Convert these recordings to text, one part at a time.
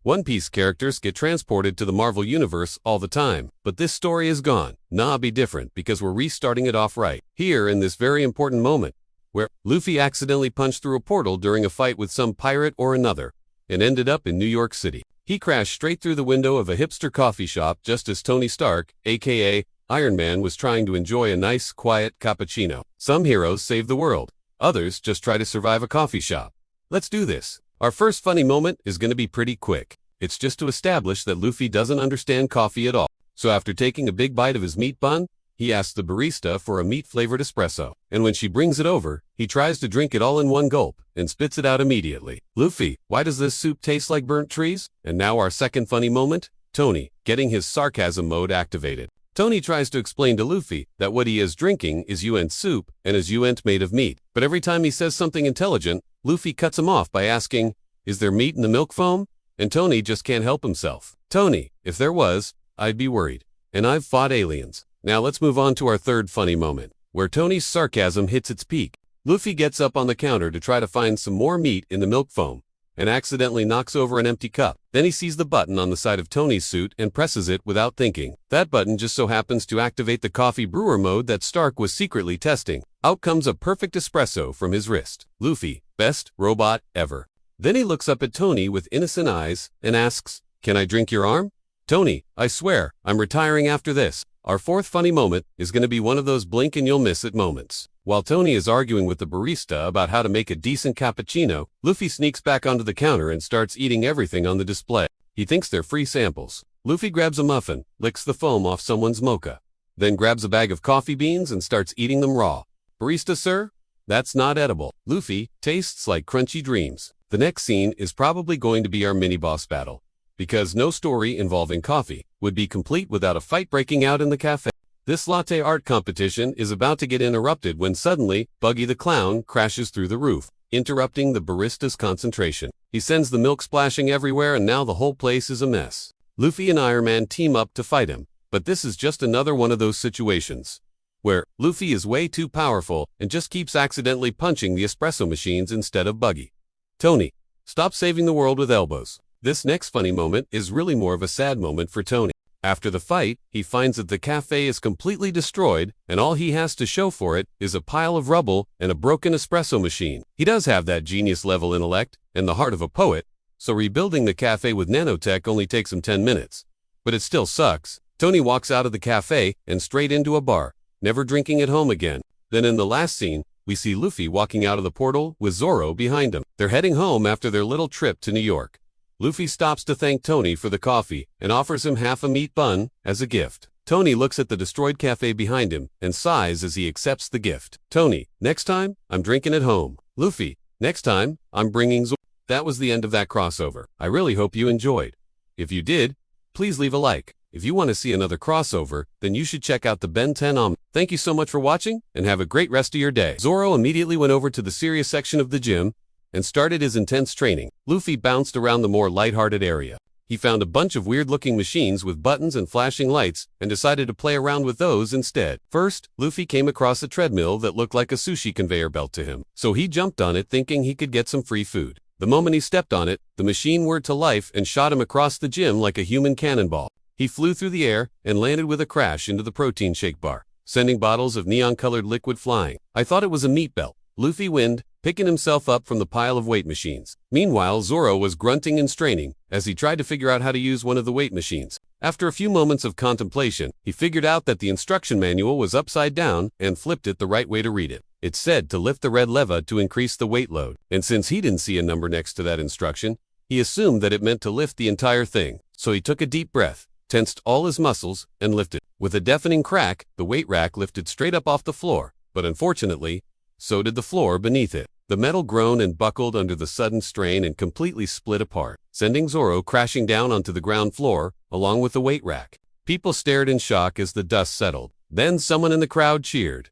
One Piece characters get transported to the Marvel Universe all the time, but this story is gone. Nah, be different because we're restarting it off right. Here in this very important moment, where Luffy accidentally punched through a portal during a fight with some pirate or another, and ended up in New York City. He crashed straight through the window of a hipster coffee shop just as Tony Stark, aka Iron Man, was trying to enjoy a nice, quiet cappuccino. Some heroes save the world. Others just try to survive a coffee shop. Let's do this. Our first funny moment is going to be pretty quick. It's just to establish that Luffy doesn't understand coffee at all. So after taking a big bite of his meat bun, he asks the barista for a meat-flavored espresso. And when she brings it over, he tries to drink it all in one gulp and spits it out immediately. Luffy, why does this soup taste like burnt trees? And now our second funny moment, Tony, getting his sarcasm mode activated. Tony tries to explain to Luffy that what he is drinking is yuan soup and is yuan made of meat. But every time he says something intelligent, Luffy cuts him off by asking, "Is there meat in the milk foam?" And Tony just can't help himself. Tony, if there was, I'd be worried. And I've fought aliens. Now let's move on to our third funny moment, where Tony's sarcasm hits its peak. Luffy gets up on the counter to try to find some more meat in the milk foam, and accidentally knocks over an empty cup. Then he sees the button on the side of Tony's suit and presses it without thinking. That button just so happens to activate the coffee brewer mode that Stark was secretly testing. Out comes a perfect espresso from his wrist. Luffy, best robot ever. Then he looks up at Tony with innocent eyes and asks, "Can I drink your arm?" "Tony, I swear, I'm retiring after this." Our fourth funny moment is going to be one of those blink and you'll miss it moments. While Tony is arguing with the barista about how to make a decent cappuccino, Luffy sneaks back onto the counter and starts eating everything on the display. He thinks they're free samples. Luffy grabs a muffin, licks the foam off someone's mocha, then grabs a bag of coffee beans and starts eating them raw. "Barista, sir? That's not edible." Luffy, tastes like crunchy dreams. The next scene is probably going to be our mini-boss battle, because no story involving coffee would be complete without a fight breaking out in the cafe. This latte art competition is about to get interrupted when suddenly, Buggy the Clown crashes through the roof, interrupting the barista's concentration. He sends the milk splashing everywhere and now the whole place is a mess. Luffy and Iron Man team up to fight him, but this is just another one of those situations where Luffy is way too powerful and just keeps accidentally punching the espresso machines instead of Buggy. Tony, stop saving the world with elbows. This next funny moment is really more of a sad moment for Tony. After the fight, he finds that the cafe is completely destroyed, and all he has to show for it is a pile of rubble and a broken espresso machine. He does have that genius-level intellect and the heart of a poet, so rebuilding the cafe with nanotech only takes him 10 minutes. But it still sucks. Tony walks out of the cafe and straight into a bar, never drinking at home again. Then in the last scene, we see Luffy walking out of the portal with Zoro behind him. They're heading home after their little trip to New York. Luffy stops to thank Tony for the coffee and offers him half a meat bun as a gift. Tony looks at the destroyed cafe behind him and sighs as he accepts the gift. Tony, next time, I'm drinking at home. Luffy, next time, I'm bringing Zoro. That was the end of that crossover. I really hope you enjoyed. If you did, please leave a like. If you want to see another crossover, then you should check out the Ben 10 Om. Thank you so much for watching, and have a great rest of your day. Zoro immediately went over to the serious section of the gym and started his intense training. Luffy bounced around the more lighthearted area. He found a bunch of weird-looking machines with buttons and flashing lights and decided to play around with those instead. First, Luffy came across a treadmill that looked like a sushi conveyor belt to him, so he jumped on it thinking he could get some free food. The moment he stepped on it, the machine whirred to life and shot him across the gym like a human cannonball. He flew through the air and landed with a crash into the protein shake bar, sending bottles of neon-colored liquid flying. I thought it was a meat belt. Luffy winned, picking himself up from the pile of weight machines. Meanwhile, Zoro was grunting and straining as he tried to figure out how to use one of the weight machines. After a few moments of contemplation, he figured out that the instruction manual was upside down and flipped it the right way to read it. It said to lift the red lever to increase the weight load, and since he didn't see a number next to that instruction, he assumed that it meant to lift the entire thing. So he took a deep breath, tensed all his muscles, and lifted. With a deafening crack, the weight rack lifted straight up off the floor, but unfortunately, so did the floor beneath it. The metal groaned and buckled under the sudden strain and completely split apart, sending Zoro crashing down onto the ground floor, along with the weight rack. People stared in shock as the dust settled. Then someone in the crowd cheered.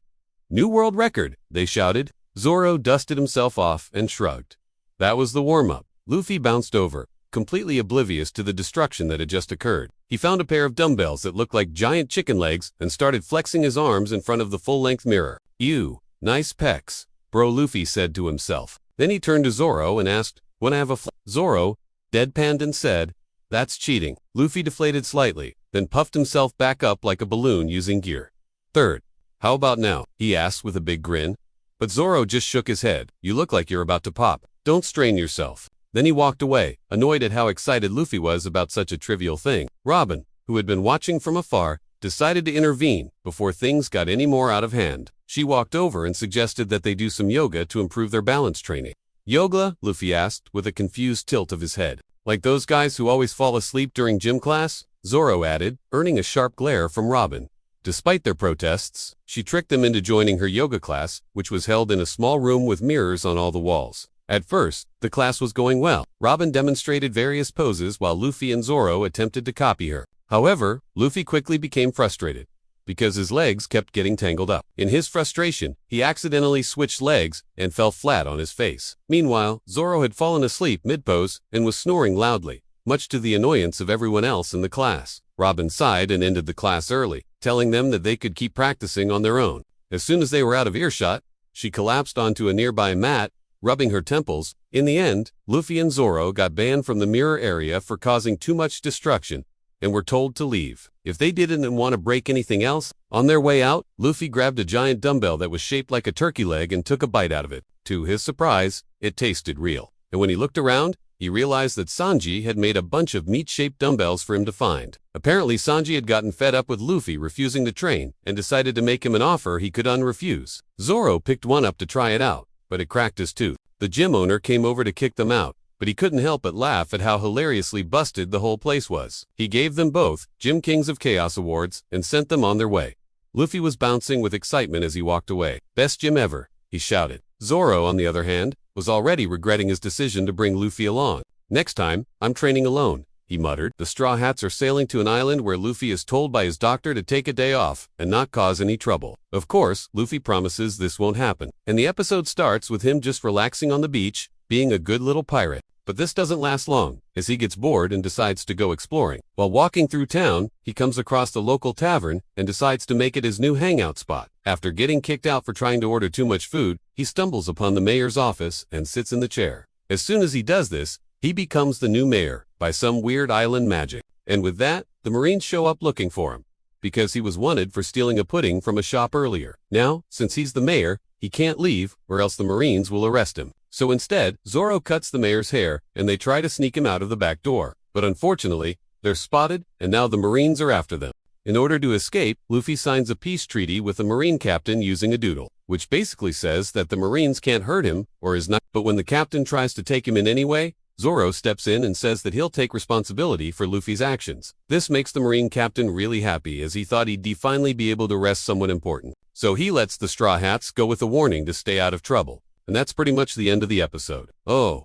"New world record," they shouted. Zoro dusted himself off and shrugged. That was the warm-up. Luffy bounced over, completely oblivious to the destruction that had just occurred. He found a pair of dumbbells that looked like giant chicken legs and started flexing his arms in front of the full-length mirror. "Ew, nice pecs, bro," Luffy said to himself. Then he turned to Zoro and asked, "Wanna have a Zoro deadpanned and said, That's cheating. Luffy deflated slightly, then puffed himself back up like a balloon using gear. Third, how about now? He asked with a big grin. But Zoro just shook his head. You look like you're about to pop. Don't strain yourself. Then he walked away, annoyed at how excited Luffy was about such a trivial thing. Robin, who had been watching from afar, decided to intervene before things got any more out of hand. She walked over and suggested that they do some yoga to improve their balance training. Yoga? Luffy asked with a confused tilt of his head. Like those guys who always fall asleep during gym class? Zoro added, earning a sharp glare from Robin. Despite their protests, she tricked them into joining her yoga class, which was held in a small room with mirrors on all the walls. At first, the class was going well. Robin demonstrated various poses while Luffy and Zoro attempted to copy her. However, Luffy quickly became frustrated because his legs kept getting tangled up. In his frustration, he accidentally switched legs and fell flat on his face. Meanwhile, Zoro had fallen asleep mid-pose and was snoring loudly, much to the annoyance of everyone else in the class. Robin sighed and ended the class early, telling them that they could keep practicing on their own. As soon as they were out of earshot, she collapsed onto a nearby mat, rubbing her temples. In the end, Luffy and Zoro got banned from the mirror area for causing too much destruction and were told to leave. If they didn't want to break anything else, on their way out, Luffy grabbed a giant dumbbell that was shaped like a turkey leg and took a bite out of it. To his surprise, it tasted real. And when he looked around, he realized that Sanji had made a bunch of meat-shaped dumbbells for him to find. Apparently, Sanji had gotten fed up with Luffy refusing to train and decided to make him an offer he could unrefuse. Zoro picked one up to try it out, but it cracked his tooth. The gym owner came over to kick them out, but he couldn't help but laugh at how hilariously busted the whole place was. He gave them both Gym Kings of Chaos awards and sent them on their way. Luffy was bouncing with excitement as he walked away. Best gym ever, he shouted. Zoro, on the other hand, was already regretting his decision to bring Luffy along. Next time, I'm training alone, he muttered. The Straw Hats are sailing to an island where Luffy is told by his doctor to take a day off and not cause any trouble. Of course, Luffy promises this won't happen, and the episode starts with him just relaxing on the beach, being a good little pirate. But this doesn't last long, as he gets bored and decides to go exploring. While walking through town, he comes across the local tavern and decides to make it his new hangout spot. After getting kicked out for trying to order too much food, he stumbles upon the mayor's office and sits in the chair. As soon as he does this, he becomes the new mayor by some weird island magic. And with that, the Marines show up looking for him, because he was wanted for stealing a pudding from a shop earlier. Now, since he's the mayor, he can't leave, or else the Marines will arrest him. So instead, Zoro cuts the mayor's hair, and they try to sneak him out of the back door. But unfortunately, they're spotted, and now the Marines are after them. In order to escape, Luffy signs a peace treaty with the Marine captain using a doodle, which basically says that the Marines can't hurt him, or is not. But when the captain tries to take him in anyway, Zoro steps in and says that he'll take responsibility for Luffy's actions. This makes the Marine captain really happy, as he thought he'd finally be able to arrest someone important. So he lets the Straw Hats go with a warning to stay out of trouble. And that's pretty much the end of the episode. Oh,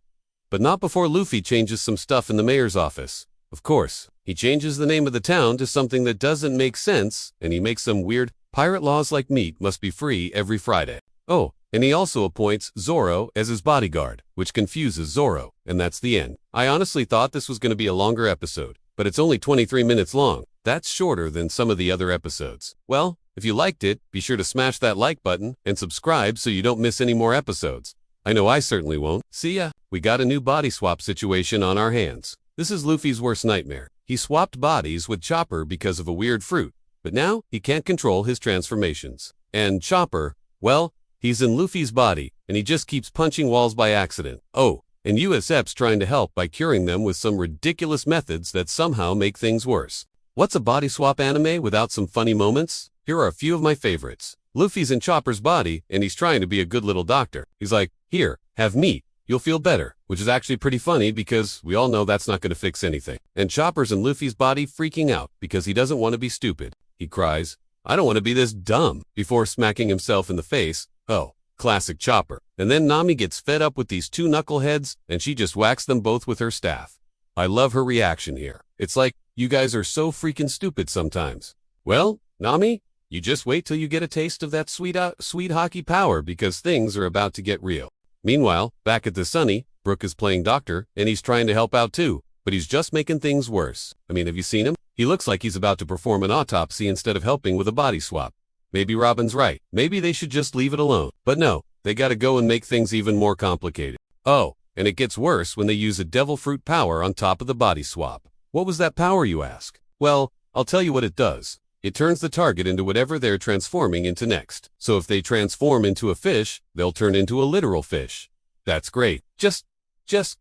but not before Luffy changes some stuff in the mayor's office. Of course, he changes the name of the town to something that doesn't make sense, and he makes some weird pirate laws like meat must be free every Friday. Oh, and he also appoints Zoro as his bodyguard, which confuses Zoro, and that's the end. I honestly thought this was going to be a longer episode, but it's only 23 minutes long. That's shorter than some of the other episodes. Well, if you liked it, be sure to smash that like button and subscribe so you don't miss any more episodes. I know I certainly won't. See ya. We got a new body swap situation on our hands. This is Luffy's worst nightmare. He swapped bodies with Chopper because of a weird fruit, but now he can't control his transformations. And Chopper, well, he's in Luffy's body, and he just keeps punching walls by accident. Oh, and USF's trying to help by curing them with some ridiculous methods that somehow make things worse. What's a body swap anime without some funny moments? Here are a few of my favorites. Luffy's in Chopper's body, and he's trying to be a good little doctor. He's like, here, have meat. You'll feel better, which is actually pretty funny because we all know that's not going to fix anything. And Chopper's in Luffy's body freaking out because he doesn't want to be stupid. He cries, I don't want to be this dumb, before smacking himself in the face. Oh, classic Chopper. And then Nami gets fed up with these two knuckleheads, and she just whacks them both with her staff. I love her reaction here. It's like, you guys are so freaking stupid sometimes. Well, Nami, you just wait till you get a taste of that sweet hockey power, because things are about to get real. Meanwhile, back at the Sunny, Brook is playing doctor, and he's trying to help out too, but he's just making things worse. I mean, have you seen him? He looks like he's about to perform an autopsy instead of helping with a body swap. Maybe Robin's right. Maybe they should just leave it alone. But no, they gotta go and make things even more complicated. Oh, and it gets worse when they use a devil fruit power on top of the body swap. What was that power, you ask? Well, I'll tell you what it does. It turns the target into whatever they're transforming into next. So if they transform into a fish, they'll turn into a literal fish. That's great. Just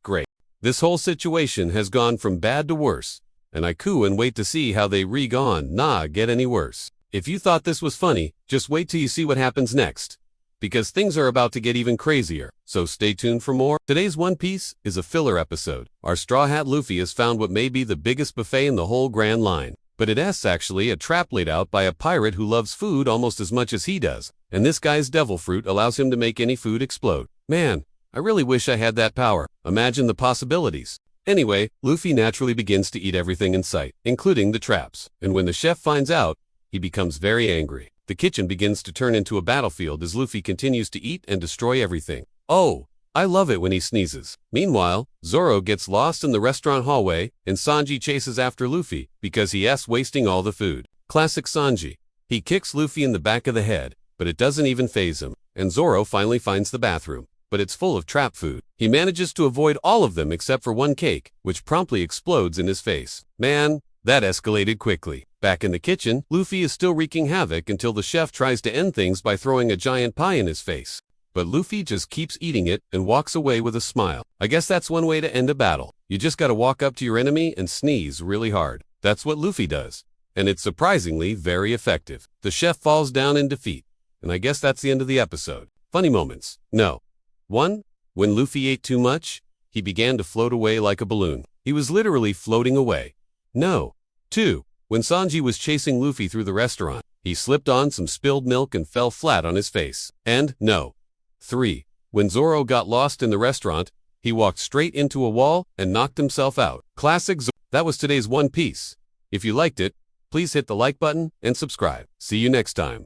great. This whole situation has gone from bad to worse, and I coo and wait to see how they get any worse. If you thought this was funny, just wait till you see what happens next, because things are about to get even crazier, so stay tuned for more. Today's One Piece is a filler episode. Our Straw Hat Luffy has found what may be the biggest buffet in the whole Grand Line, but it's actually a trap laid out by a pirate who loves food almost as much as he does, and this guy's devil fruit allows him to make any food explode. Man, I really wish I had that power. Imagine the possibilities. Anyway, Luffy naturally begins to eat everything in sight, including the traps, and when the chef finds out, he becomes very angry. The kitchen begins to turn into a battlefield as Luffy continues to eat and destroy everything. Oh, I love it when he sneezes. Meanwhile, Zoro gets lost in the restaurant hallway, and Sanji chases after Luffy because he's wasting all the food. Classic Sanji. He kicks Luffy in the back of the head, but it doesn't even faze him, and Zoro finally finds the bathroom, but it's full of trap food. He manages to avoid all of them except for one cake, which promptly explodes in his face. Man, that escalated quickly. Back in the kitchen, Luffy is still wreaking havoc until the chef tries to end things by throwing a giant pie in his face. But Luffy just keeps eating it and walks away with a smile. I guess that's one way to end a battle. You just gotta walk up to your enemy and sneeze really hard. That's what Luffy does, and it's surprisingly very effective. The chef falls down in defeat, and I guess that's the end of the episode. Funny moments. No. 1. When Luffy ate too much, he began to float away like a balloon. He was literally floating away. No. 2. When Sanji was chasing Luffy through the restaurant, he slipped on some spilled milk and fell flat on his face. And no. 3. When Zoro got lost in the restaurant, he walked straight into a wall and knocked himself out. Classic Zoro. That was today's One Piece. If you liked it, please hit the like button and subscribe. See you next time.